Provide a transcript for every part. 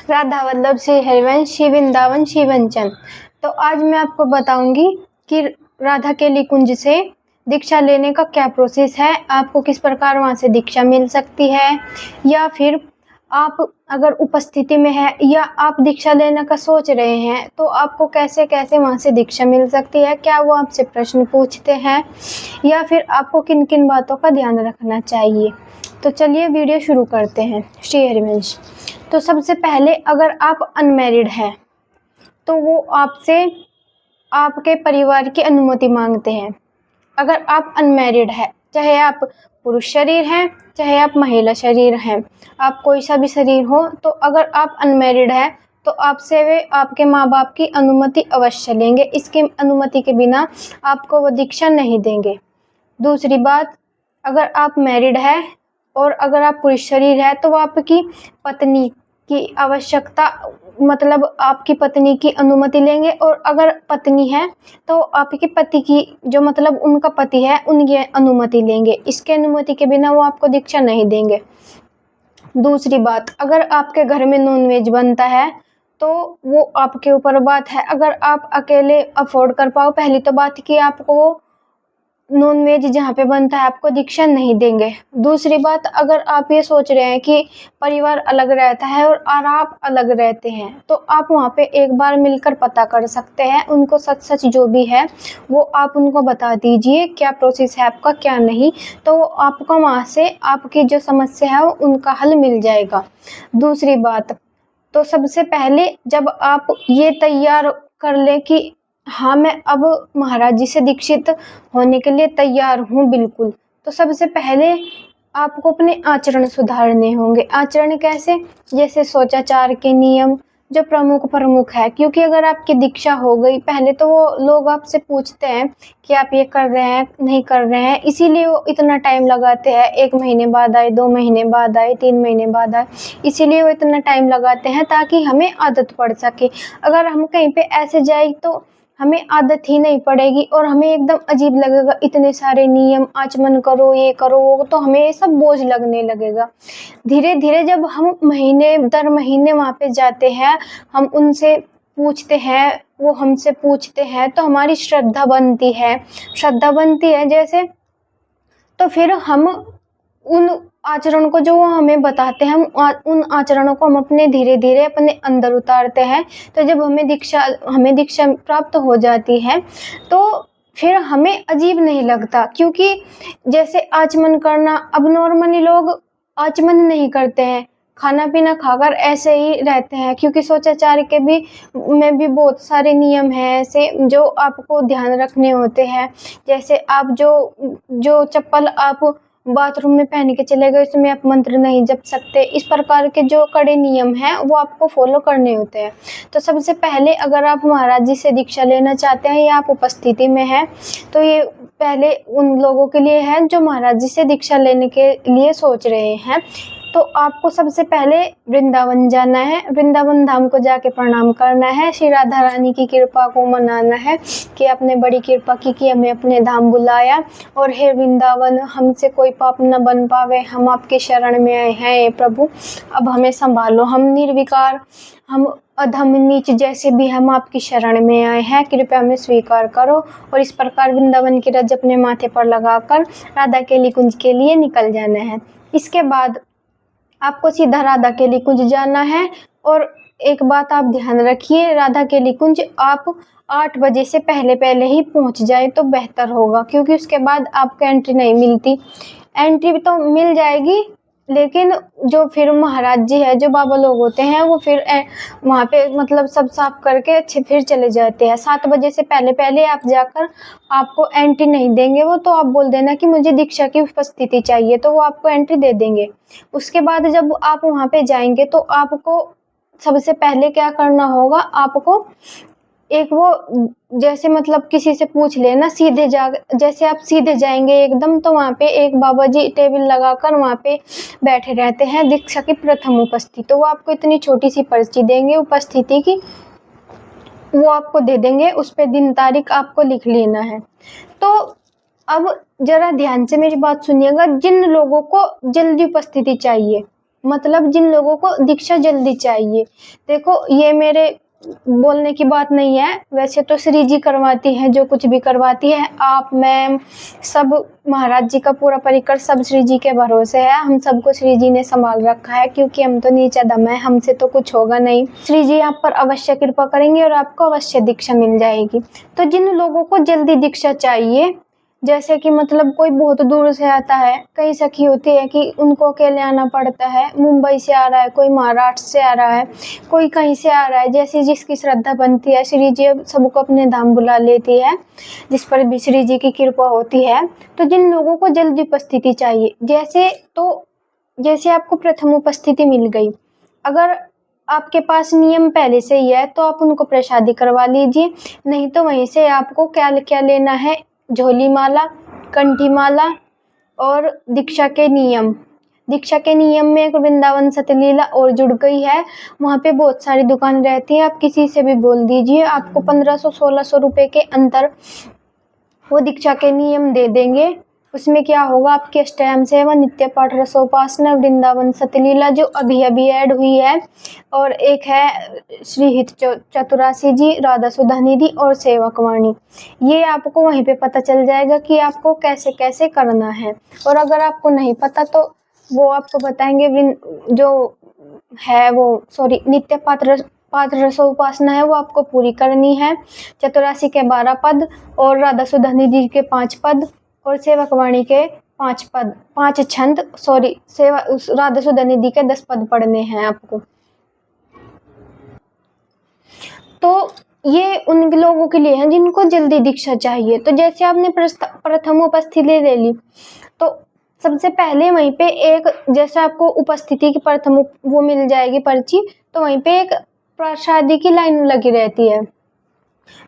राधा वल्लभ श्री हरिवंश श्री वृंदावन श्री वंचन। तो आज मैं आपको बताऊंगी कि राधा केली कुंज से दीक्षा लेने का क्या प्रोसेस है, आपको किस प्रकार वहाँ से दीक्षा मिल सकती है, या फिर आप अगर उपस्थिति में है या आप दीक्षा लेने का सोच रहे हैं तो आपको कैसे कैसे वहाँ से दीक्षा मिल सकती है, क्या वो आपसे प्रश्न पूछते हैं, या फिर आपको किन किन बातों का ध्यान रखना चाहिए। तो चलिए वीडियो शुरू करते हैं। श्री हरिवंश। तो सबसे पहले अगर आप अनमैरिड हैं तो वो आपसे आपके परिवार की अनुमति मांगते हैं। अगर आप अनमैरिड है, चाहे आप पुरुष शरीर हैं चाहे आप महिला शरीर हैं, आप कोई सा भी शरीर हो, तो अगर आप अनमैरिड है तो आपसे वे आपके माँ बाप की अनुमति अवश्य लेंगे। इसकी अनुमति के बिना आपको वो दीक्षा नहीं देंगे। दूसरी बात, अगर आप मैरिड है और अगर आप पुरुष शरीर है तो आपकी पत्नी की आवश्यकता, मतलब आपकी पत्नी की अनुमति लेंगे, और अगर पत्नी है तो आपके पति की, जो मतलब उनका पति है, उनकी अनुमति लेंगे। इसके अनुमति के बिना वो आपको दीक्षा नहीं देंगे। दूसरी बात, अगर आपके घर में नॉनवेज बनता है तो वो आपके ऊपर बात है। अगर आप अकेले अफोर्ड कर पाओ, पहली तो बात कि आपको नॉनवेज जहाँ पे बनता है आपको दीक्षा नहीं देंगे। दूसरी बात, अगर आप ये सोच रहे हैं कि परिवार अलग रहता है और आप अलग रहते हैं तो आप वहाँ पे एक बार मिलकर पता कर सकते हैं। उनको सच सच जो भी है वो आप उनको बता दीजिए, क्या प्रोसेस है आपका क्या नहीं, तो आपको वहाँ से आपकी जो समस्या है वो उनका हल मिल जाएगा। दूसरी बात, तो सबसे पहले जब आप ये तैयार कर ले कि हाँ मैं अब महाराज जी से दीक्षित होने के लिए तैयार हूँ बिल्कुल, तो सबसे पहले आपको अपने आचरण सुधारने होंगे। आचरण कैसे? जैसे शौचाचार के नियम जो प्रमुख है, क्योंकि अगर आपकी दीक्षा हो गई, पहले तो वो लोग आपसे पूछते हैं कि आप ये कर रहे हैं नहीं कर रहे हैं, इसीलिए वो इतना टाइम लगाते हैं। 1 महीने बाद आए, 2 महीने बाद आए, 3 महीने बाद आए, इसीलिए वो इतना टाइम लगाते हैं ताकि हमें आदत पड़ सके। अगर हम कहीं पे ऐसे जाए तो हमें आदत ही नहीं पड़ेगी और हमें एकदम अजीब लगेगा, इतने सारे नियम, आचमन करो, ये करो वो, तो हमें ये सब बोझ लगने लगेगा। धीरे धीरे जब हम महीने दर महीने वहाँ पे जाते हैं, हम उनसे पूछते हैं, वो हमसे पूछते हैं, तो हमारी श्रद्धा बनती है जैसे, तो फिर हम उन आचरण को जो वो हमें बताते हैं, उन आचरणों को हम अपने धीरे धीरे अपने अंदर उतारते हैं। तो जब हमें दीक्षा प्राप्त हो जाती है तो फिर हमें अजीब नहीं लगता, क्योंकि जैसे आचमन करना, अब नॉर्मली लोग आचमन नहीं करते हैं, खाना पीना खाकर ऐसे ही रहते हैं, क्योंकि शौचाचार के भी में भी बहुत सारे नियम हैं ऐसे जो आपको ध्यान रखने होते हैं। जैसे आप जो चप्पल आप बाथरूम में पहन के चले गए, उसमें आप मंत्र नहीं जप सकते। इस प्रकार के जो कड़े नियम हैं वो आपको फॉलो करने होते हैं। तो सबसे पहले अगर आप महाराज जी से दीक्षा लेना चाहते हैं या आप उपस्थिति में हैं, तो ये पहले उन लोगों के लिए है जो महाराज जी से दीक्षा लेने के लिए सोच रहे हैं। तो आपको सबसे पहले वृंदावन जाना है, वृंदावन धाम को जाके प्रणाम करना है, श्री राधा रानी की कृपा को मनाना है कि आपने बड़ी कृपा की कि हमें अपने धाम बुलाया, और हे वृंदावन, हमसे कोई पाप न बन पावे, हम आपके शरण में आए हैं प्रभु, अब हमें संभालो, हम निर्विकार, हम अधम नीच जैसे भी हम आपकी शरण में आए हैं, कृपया हमें स्वीकार करो। और इस प्रकार वृंदावन की रज अपने माथे पर लगाकर राधा केली कुंज के लिए निकल जाना है। इसके बाद आपको सीधा राधा केली कुंज जाना है। और एक बात आप ध्यान रखिए, राधा केली कुंज आप 8 बजे से पहले ही पहुंच जाए तो बेहतर होगा, क्योंकि उसके बाद आपको एंट्री नहीं मिलती। एंट्री तो मिल जाएगी लेकिन जो फिर महाराज जी है, जो बाबा लोग होते हैं, वो फिर वहाँ पे मतलब सब साफ करके अच्छे फिर चले जाते हैं। 7 बजे से पहले आप जाकर, आपको एंट्री नहीं देंगे वो, तो आप बोल देना कि मुझे दीक्षा की उपस्थिति चाहिए, तो वो आपको एंट्री दे देंगे। उसके बाद जब आप वहाँ पे जाएंगे तो आपको सबसे पहले क्या करना होगा, आपको एक वो जैसे मतलब किसी से पूछ लेना, जैसे आप सीधे जाएंगे एकदम, तो वहाँ पे एक बाबा जी टेबल लगाकर वहाँ पे बैठे रहते हैं, दीक्षा की प्रथम उपस्थिति। तो वो आपको इतनी छोटी सी पर्ची देंगे उपस्थिति की, वो आपको दे देंगे, उस पे दिन तारीख आपको लिख लेना है। तो अब जरा ध्यान से मेरी बात सुनिएगा, जिन लोगों को जल्दी उपस्थिति चाहिए, मतलब जिन लोगों को दीक्षा जल्दी चाहिए। देखो, ये मेरे बोलने की बात नहीं है, वैसे तो श्री जी करवाती है, जो कुछ भी करवाती है। आप, मैं, सब महाराज जी का पूरा परिकर सब श्री जी के भरोसे है। हम सबको श्री जी ने संभाल रखा है, क्योंकि हम तो नीचा दम है, हमसे तो कुछ होगा नहीं। श्री जी आप पर अवश्य कृपा करेंगे और आपको अवश्य दीक्षा मिल जाएगी। तो जिन लोगों को जल्दी दीक्षा चाहिए, जैसे कि मतलब कोई बहुत दूर से आता है, कई सखी होती है कि उनको अकेले आना पड़ता है, मुंबई से आ रहा है, कोई महाराष्ट्र से आ रहा है, कोई कहीं से आ रहा है, जैसे जिसकी श्रद्धा बनती है। श्री जी सबको अपने धाम बुला लेती है, जिस पर भी श्री जी की कृपा होती है। तो जिन लोगों को जल्दी उपस्थिति चाहिए, जैसे आपको प्रथम उपस्थिति मिल गई, अगर आपके पास नियम पहले से ही है तो आप उनको प्रसादी करवा लीजिए। नहीं तो वहीं से आपको क्या क्या लेना है, झोली माला, कंठी माला और दीक्षा के नियम। दीक्षा के नियम में एक वृंदावन सतलीला और जुड़ गई है, वहाँ पे बहुत सारी दुकान रहती है। आप किसी से भी बोल दीजिए, आपको 1500-1600 रुपए के अंदर वो दीक्षा के नियम दे देंगे। उसमें क्या होगा, आपकी अष्टयाम सेवा, नित्य पाठ, रसोपासना, वृंदावन सतलीला जो अभी अभी ऐड हुई है, और एक है श्री हित चतुरासी जी, राधा सुधा निधि और सेवक वाणी। ये आपको वहीं पे पता चल जाएगा कि आपको कैसे कैसे करना है। और अगर आपको नहीं पता तो वो आपको बताएंगे। जो है वो नित्य पाठ रसोपासना है, वो आपको पूरी करनी है। चतुरासी के 12 पद और राधा सुधा निधि के 5 पद और सेवक वाणी के 5 पद, 5 छंद, राधा सुधा निधि के 10 पद पढ़ने हैं आपको। तो ये उन लोगों के लिए है जिनको जल्दी दीक्षा चाहिए। तो जैसे आपने प्रथम उपस्थिति ले ली, तो सबसे पहले वहीं पे एक, जैसे आपको उपस्थिति की प्रथम वो मिल जाएगी पर्ची, तो वहीं पे एक प्रसादी की लाइन लगी रहती है,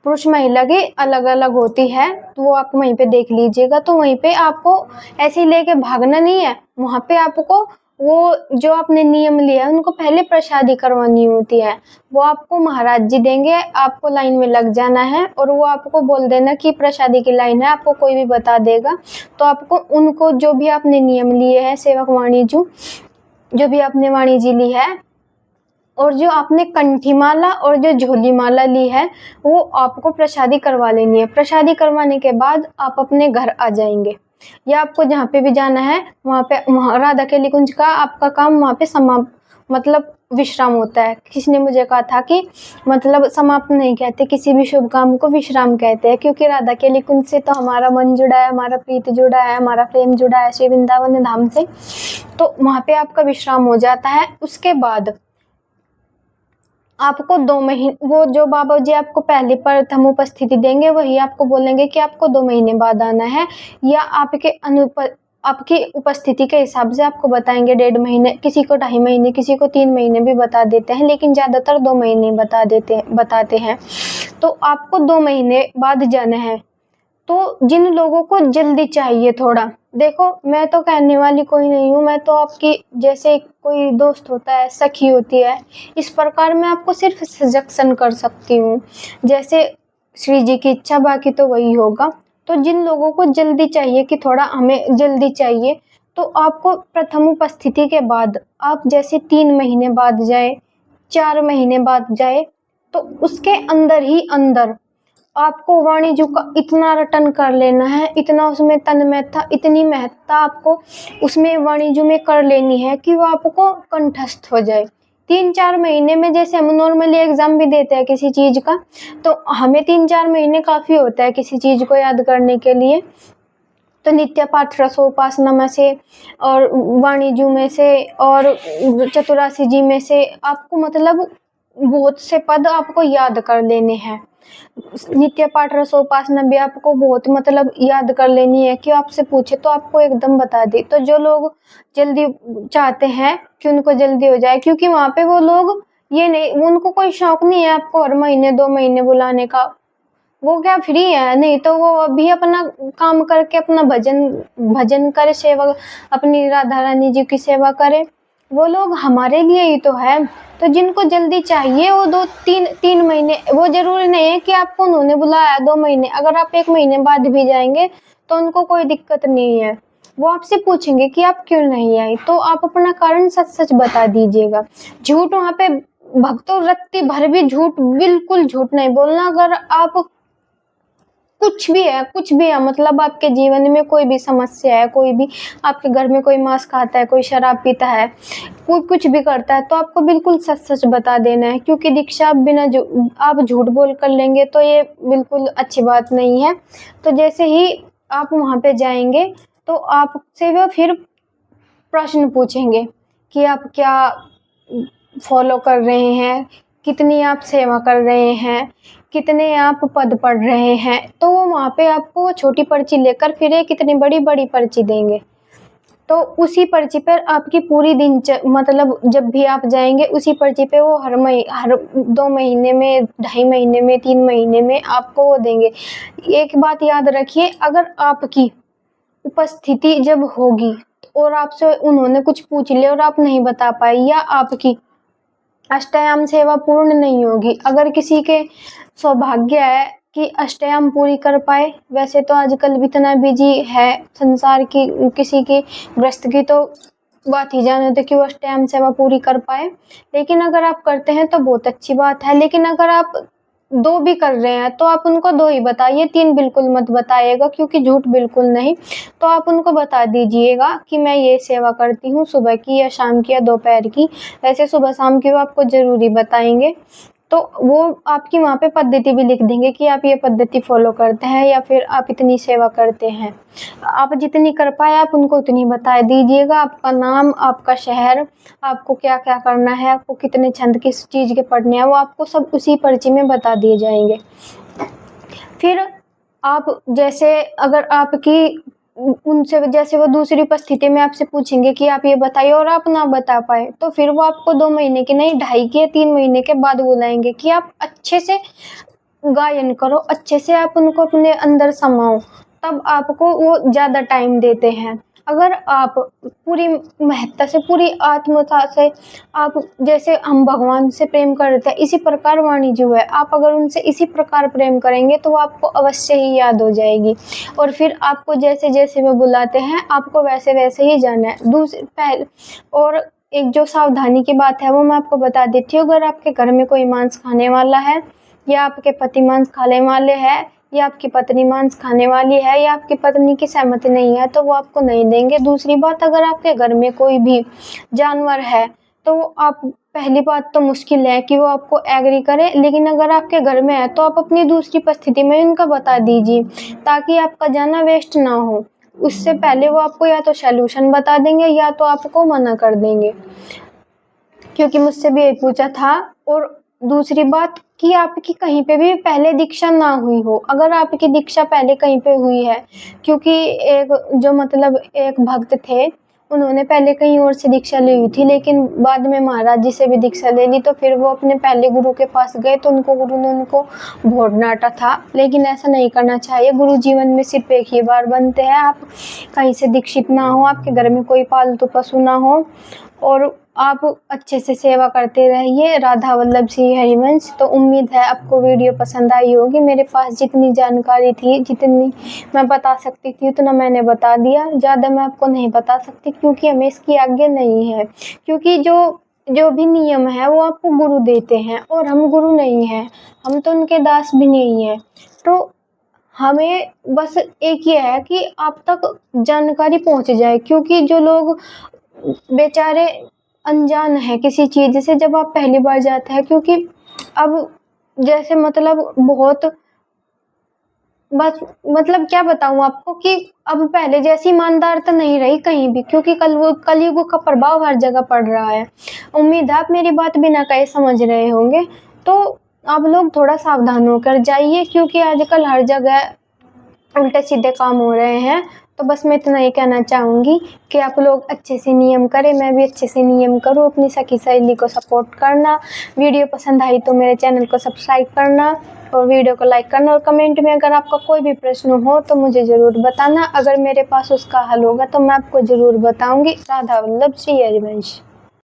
पुरुष महिला की अलग अलग होती है, तो वो आप वहीं पे देख लीजिएगा। तो वहीं पे आपको ऐसे ही लेके भागना नहीं है, वहाँ पे आपको वो जो आपने नियम लिया है उनको पहले प्रसादी करवानी होती है। वो आपको महाराज जी देंगे, आपको लाइन में लग जाना है और वो आपको बोल देना कि प्रसादी की लाइन है, आपको कोई भी बता देगा। तो आपको उनको जो भी आपने नियम लिए हैं, सेवक वाणी जो भी आपने वाणी जी ली है, और जो आपने कंठी माला और जो झोली माला ली है, वो आपको प्रसादी करवा लेनी है। प्रसादी करवाने के बाद आप अपने घर आ जाएंगे, या आपको जहाँ पे भी जाना है वहाँ पे, राधा केली कुंज का आपका काम वहाँ पे मतलब विश्राम होता है। किसी ने मुझे कहा था कि मतलब समाप्त नहीं कहते, किसी भी शुभ काम को विश्राम कहते हैं, क्योंकि राधा केली कुंज से तो हमारा मन जुड़ा है, हमारा प्रीत जुड़ा है, हमारा प्रेम जुड़ा है श्री वृंदावन धाम से। तो वहाँ पे आपका विश्राम हो जाता है। उसके बाद आपको 2 महीने, वो जो बाबा जी आपको पहले प्रथम उपस्थिति देंगे वही आपको बोलेंगे कि आपको 2 महीने बाद आना है, या आपकी उपस्थिति के हिसाब से आपको बताएंगे 1.5 महीने, किसी को 2.5 महीने, किसी को 3 महीने भी बता देते हैं, लेकिन ज़्यादातर 2 महीने बताते हैं। तो आपको 2 महीने बाद जाना है। तो जिन लोगों को जल्दी चाहिए थोड़ा, देखो मैं तो कहने वाली कोई नहीं हूँ, मैं तो आपकी जैसे कोई दोस्त होता है, सखी होती है, इस प्रकार मैं आपको सिर्फ सजेशन कर सकती हूँ, जैसे श्री जी की इच्छा, बाकी तो वही होगा। तो जिन लोगों को जल्दी चाहिए कि थोड़ा हमें जल्दी चाहिए, तो आपको प्रथम उपस्थिति के बाद आप जैसे 3 महीने बाद जाए, 4 महीने बाद जाए, तो उसके अंदर ही अंदर आपको वाणिज्य का इतना रटन कर लेना है, इतना उसमें तन्मयता, इतनी महत्ता आपको उसमें वाणिज्य में कर लेनी है कि वो आपको कंठस्थ हो जाए। 3-4 महीने में, जैसे हम नॉर्मली एग्जाम भी देते हैं किसी चीज का, तो हमें 3-4 महीने काफी होता है किसी चीज को याद करने के लिए। तो नित्य पाठ रसोपासना में से और वाणिज्य में से और चतुरासी जी में से आपको मतलब बहुत से पद आपको याद कर लेने हैं। नित्य पाठ रसोपासना भी आपको बहुत मतलब याद कर लेनी है कि आपसे पूछे तो आपको एकदम बता दे। तो जो लोग जल्दी चाहते हैं कि उनको जल्दी हो जाए, क्योंकि वहाँ पे वो लोग ये नहीं, उनको कोई शौक नहीं है आपको हर महीने 2 महीने बुलाने का, वो क्या फ्री है, नहीं तो वो अभी अपना काम करके अपना भजन करे, सेवा अपनी राधा रानी जी की सेवा करे। वो लोग हमारे लिए ही तो है। तो जिनको जल्दी चाहिए वो 2-3 महीने, वो जरूरी नहीं है कि आपको उन्होंने बुलाया 2 महीने, अगर आप 1 महीने बाद भी जाएंगे तो उनको कोई दिक्कत नहीं है। वो आपसे पूछेंगे कि आप क्यों नहीं आई, तो आप अपना कारण सच सच बता दीजिएगा। झूठ वहाँ पे भक्तों रत्ती भर भी झूठ, बिल्कुल झूठ नहीं बोलना। अगर आप कुछ भी है, मतलब आपके जीवन में कोई भी समस्या है, कोई भी आपके घर में कोई मांस खाता है, कोई शराब पीता है, कोई कुछ भी करता है, तो आपको बिल्कुल सच सच बता देना है, क्योंकि दीक्षा आप बिना आप झूठ बोल कर लेंगे तो ये बिल्कुल अच्छी बात नहीं है। तो जैसे ही आप वहाँ पे जाएंगे तो आपसे वो फिर प्रश्न पूछेंगे कि आप क्या फॉलो कर रहे हैं, कितनी आप सेवा कर रहे हैं, कितने आप पद पढ़ रहे हैं। तो वो वहाँ पे आपको छोटी पर्ची लेकर फिर एक इतनी बड़ी बड़ी पर्ची देंगे। तो उसी पर्ची पर आपकी पूरी मतलब जब भी आप जाएंगे उसी पर्ची पे वो हर 2 महीने में, 2.5 महीने में, 3 महीने में आपको वो देंगे। एक बात याद रखिए, अगर आपकी उपस्थिति जब होगी और आपसे उन्होंने कुछ पूछ लिया और आप नहीं बता पाए, या आपकी अष्टयाम सेवा पूर्ण नहीं होगी, अगर किसी के सौभाग्य है कि अष्टयाम पूरी कर पाए, वैसे तो आजकल इतना बिजी है संसार की, किसी की गृहस्थ की तो बात ही जाने दो कि वो अष्टयाम सेवा पूरी कर पाए। लेकिन अगर आप करते हैं तो बहुत अच्छी बात है, लेकिन अगर आप 2 भी कर रहे हैं तो आप उनको 2 ही बताइए, 3 बिल्कुल मत बताइएगा, क्योंकि झूठ बिल्कुल नहीं। तो आप उनको बता दीजिएगा कि मैं ये सेवा करती हूँ, सुबह की या शाम की या दोपहर की। वैसे सुबह शाम की वो आपको ज़रूरी बताएंगे, तो वो आपकी वहाँ पे पद्धति भी लिख देंगे कि आप ये पद्धति फॉलो करते हैं या फिर आप इतनी सेवा करते हैं। आप जितनी कर पाए आप उनको उतनी बता दीजिएगा। आपका नाम, आपका शहर, आपको क्या क्या करना है, आपको कितने छंद किस चीज़ के पढ़ने हैं, वो आपको सब उसी पर्ची में बता दिए जाएंगे। फिर आप जैसे अगर आपकी उनसे जैसे वो दूसरी उपस्थिति में आपसे पूछेंगे कि आप ये बताइए और आप ना बता पाए, तो फिर वो आपको 2 महीने की नहीं, 2.5 के या 3 महीने के बाद बुलाएंगे कि आप अच्छे से गायन करो, अच्छे से आप उनको अपने अंदर समाओ, तब आपको वो ज़्यादा टाइम देते हैं। अगर आप पूरी महत्ता से, पूरी आत्मता से, आप जैसे हम भगवान से प्रेम करते हैं इसी प्रकार वाणी जो है, आप अगर उनसे इसी प्रकार प्रेम करेंगे तो वो आपको अवश्य ही याद हो जाएगी, और फिर आपको जैसे जैसे वो बुलाते हैं आपको वैसे वैसे ही जाना है। और एक जो सावधानी की बात है वो मैं आपको बता देती हूँ, अगर आपके घर में कोई मांस खाने वाला है, या आपके पति मांस खाने वाले हैं, या आपकी पत्नी मांस खाने वाली है, या आपकी पत्नी की सहमति नहीं है, तो वो आपको नहीं देंगे। दूसरी बात, अगर आपके घर में कोई भी जानवर है तो आप, पहली बात तो मुश्किल है कि वो आपको एग्री करे, लेकिन अगर आपके घर में है तो आप अपनी दूसरी परिस्थिति में उनका बता दीजिए, ताकि आपका जाना वेस्ट ना हो। उससे पहले वो आपको या तो सॉल्यूशन बता देंगे या तो आपको मना कर देंगे, क्योंकि मुझसे भी यही पूछा था। और दूसरी बात कि आपकी कहीं पे भी पहले दीक्षा ना हुई हो, अगर आपकी दीक्षा पहले कहीं पे हुई है, क्योंकि एक जो मतलब एक भक्त थे, उन्होंने पहले कहीं और से दीक्षा ली हुई थी, लेकिन बाद में महाराज जी से भी दीक्षा ले ली, तो फिर वो अपने पहले गुरु के पास गए तो उनको गुरु ने उनको भोट डांटा था। लेकिन ऐसा नहीं करना चाहिए, गुरु जीवन में सिर्फ एक ही बार बनते हैं। आप कहीं से दीक्षित ना हो, आपके घर में कोई पालतू पशु ना हो, और आप अच्छे से सेवा करते रहिए। राधा वल्लभ श्री हरिवंश। तो उम्मीद है आपको वीडियो पसंद आई होगी। मेरे पास जितनी जानकारी थी, जितनी मैं बता सकती थी उतना मैंने बता दिया, ज़्यादा मैं आपको नहीं बता सकती, क्योंकि हमें इसकी आज्ञा नहीं है, क्योंकि जो भी नियम है वो आपको गुरु देते हैं, और हम गुरु नहीं हैं, हम तो उनके दास भी नहीं हैं। तो हमें बस एक ये है कि आप तक जानकारी पहुंच जाए, क्योंकि जो लोग बेचारे अनजान है किसी चीज़ से, जब आप पहली बार जाते हैं, क्योंकि अब जैसे मतलब बहुत, बस मतलब क्या बताऊँ आपको कि अब पहले जैसी ईमानदारता नहीं रही कहीं भी, क्योंकि कलयुग का प्रभाव हर जगह पड़ रहा है। उम्मीद है आप मेरी बात बिना कहे समझ रहे होंगे। तो आप लोग थोड़ा सावधान होकर जाइए, क्योंकि आजकल हर जगह उल्टे सीधे काम हो रहे हैं। तो बस मैं इतना ही कहना चाहूँगी कि आप लोग अच्छे से नियम करें, मैं भी अच्छे से नियम करूँ। अपनी सखी सहेली को सपोर्ट करना, वीडियो पसंद आई तो मेरे चैनल को सब्सक्राइब करना और वीडियो को लाइक करना, और कमेंट में अगर आपका कोई भी प्रश्न हो तो मुझे ज़रूर बताना। अगर मेरे पास उसका हल होगा तो मैं आपको ज़रूर बताऊँगी। राधा वल्लभ श्री हरिवंश।